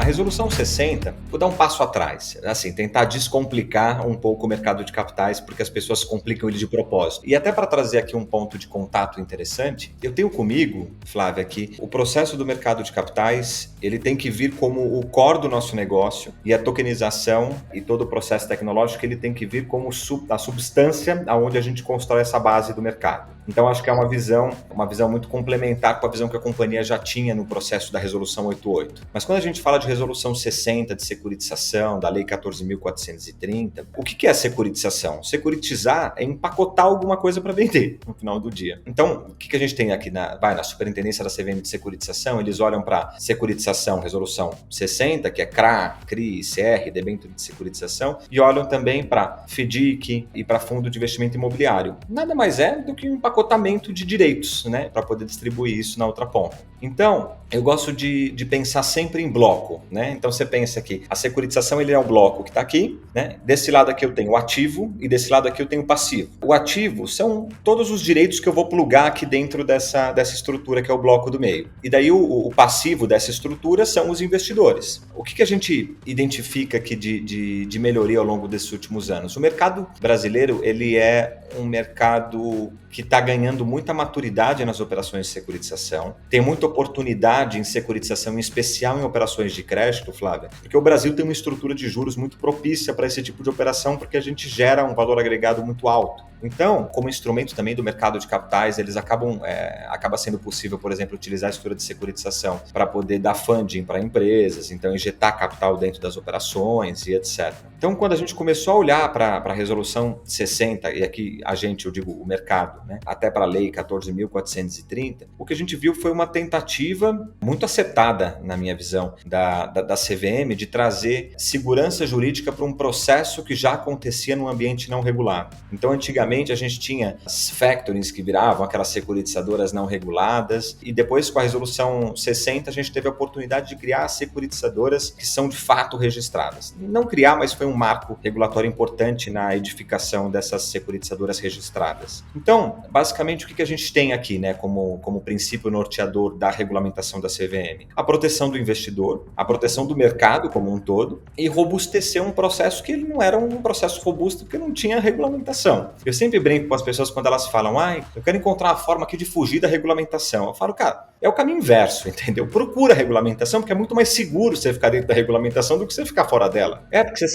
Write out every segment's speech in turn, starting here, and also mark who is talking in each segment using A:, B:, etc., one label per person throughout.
A: Resolução 60, vou dar um passo atrás, assim, tentar descomplicar um pouco o mercado de capitais, porque as pessoas complicam ele de propósito. E até para trazer aqui um ponto de contato interessante, eu tenho comigo, Flávia, que o processo do mercado de capitais, ele tem que vir como o core do nosso negócio, e a tokenização e todo o processo tecnológico, ele tem que vir como a substância aonde a gente constrói essa base do mercado. Então, acho que é uma visão muito complementar com a visão que a companhia já tinha no processo da Resolução 88. Mas quando a gente fala de Resolução 60, de securitização, da Lei 14.430, o que é securitização? Securitizar é empacotar alguma coisa para vender no final do dia. Então, o que a gente tem aqui na Superintendência da CVM de Securitização? Eles olham para securitização, Resolução 60, que é CRA, CRI, CR, debênture de securitização, e olham também para FDIC e para fundo de investimento imobiliário. Nada mais é do que um empacotamento de direitos, né, para poder distribuir isso na outra ponta. Então, eu gosto de pensar sempre em bloco, né? Então você pensa que a securitização ele é o bloco que está aqui, né? Desse lado aqui eu tenho o ativo e desse lado aqui eu tenho o passivo. O ativo são todos os direitos que eu vou plugar aqui dentro dessa estrutura que é o bloco do meio. E daí o passivo dessa estrutura são os investidores. O que a gente identifica aqui de melhoria ao longo desses últimos anos? O mercado brasileiro ele é um mercado que está ganhando muita maturidade nas operações de securitização, tem muita oportunidade em securitização, em especial em operações de crédito, Flávia, porque o Brasil tem uma estrutura de juros muito propícia para esse tipo de operação, porque a gente gera um valor agregado muito alto. Então, como instrumento também do mercado de capitais, eles acaba sendo possível, por exemplo, utilizar a estrutura de securitização para poder dar funding para empresas, então injetar capital dentro das operações e etc. Então, quando a gente começou a olhar para a Resolução 60, e aqui eu digo o mercado, né, até para a Lei 14.430, o que a gente viu foi uma tentativa muito acertada, na minha visão, da CVM de trazer segurança jurídica para um processo que já acontecia no ambiente não regulado. Então, antigamente, a gente tinha as factorings que viravam aquelas securitizadoras não reguladas, e depois, com a Resolução 60, a gente teve a oportunidade de criar securitizadoras que são de fato registradas. Não criar, mas foi um marco regulatório importante na edificação dessas securitizadoras registradas. Então, basicamente, o que a gente tem aqui, né, como princípio norteador da regulamentação da CVM? A proteção do investidor, a proteção do mercado como um todo, e robustecer um processo que ele não era um processo robusto porque não tinha regulamentação. Eu sempre brinco com as pessoas quando elas falam, eu quero encontrar uma forma aqui de fugir da regulamentação. Eu falo, cara, é o caminho inverso, entendeu? Procura a regulamentação, porque é muito mais seguro você ficar dentro da regulamentação do que você ficar fora dela. Porque você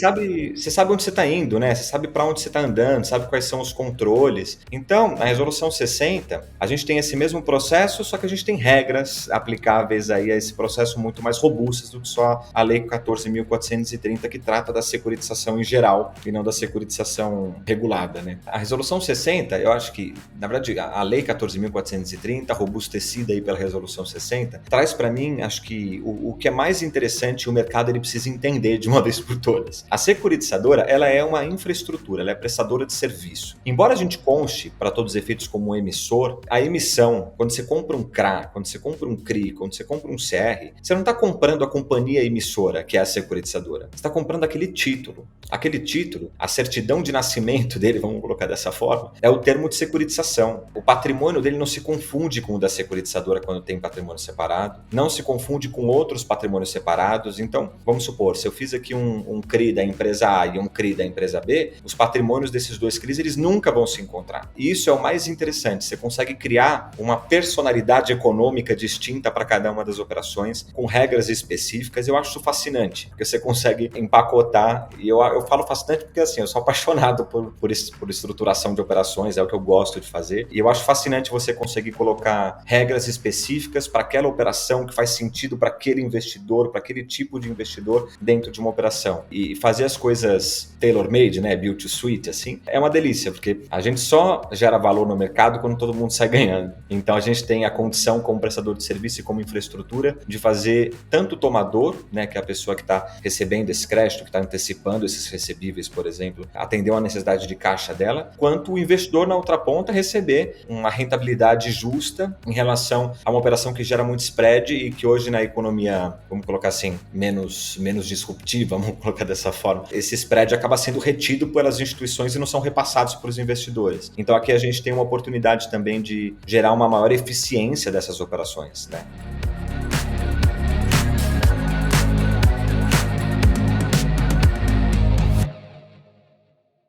A: sabe onde você está indo, né? Você sabe para onde você está andando, sabe quais são os controles. Então, na Resolução 60, a gente tem esse mesmo processo, só que a gente tem regras aplicáveis aí a esse processo muito mais robustas do que só a Lei 14.430, que trata da securitização em geral e não da securitização regulada, né? A Resolução 60, eu acho que, na verdade, a Lei 14.430, robustecida aí pela Resolução 60, traz para mim, acho que o que é mais interessante, o mercado ele precisa entender de uma vez por todas. A securitizadora, ela é uma infraestrutura, ela é prestadora de serviço. Embora a gente conste, para todos os efeitos, como um emissor, a emissão, quando você compra um CRA, quando você compra um CRI, quando você compra um CR, você não está comprando a companhia emissora, que é a securitizadora. Você está comprando aquele título. Aquele título, a certidão de nascimento dele, vamos colocar dessa forma, é o termo de securitização. O patrimônio dele não se confunde com o da securitizadora quando tem patrimônio separado, não se confunde com outros patrimônios separados. Então, vamos supor, se eu fiz aqui um CRI da empresa A e um CRI da empresa B, os patrimônios desses dois CRIs, eles nunca vão se encontrar. E isso é o mais interessante, você consegue criar uma personalidade econômica distinta para cada uma das operações, com regras específicas. Eu acho isso fascinante, porque você consegue empacotar, e eu falo fascinante porque assim, eu sou apaixonado por estruturação de operações, é o que eu gosto de fazer, e eu acho fascinante você conseguir colocar regras específicas para aquela operação que faz sentido para aquele investidor, para aquele tipo de investidor dentro de uma operação, e fazer as coisas tailor-made, né, build to suit, assim, é uma delícia, porque a gente só gera valor no mercado quando todo mundo sai ganhando. Então a gente tem a condição como prestador de serviço e como infraestrutura de fazer tanto o tomador, né, que é a pessoa que está recebendo esse crédito, que está antecipando esses recebíveis, por exemplo, atender uma necessidade de caixa dela, quanto o investidor na outra ponta receber uma rentabilidade justa em relação a uma operação que gera muito spread e que hoje na economia, vamos colocar assim, menos disruptiva, vamos colocar dessa forma, esse spread acaba sendo retido pelas instituições e não são repassados para os investidores. Então aqui a gente tem uma oportunidade também de gerar uma maior eficiência dessas operações, né?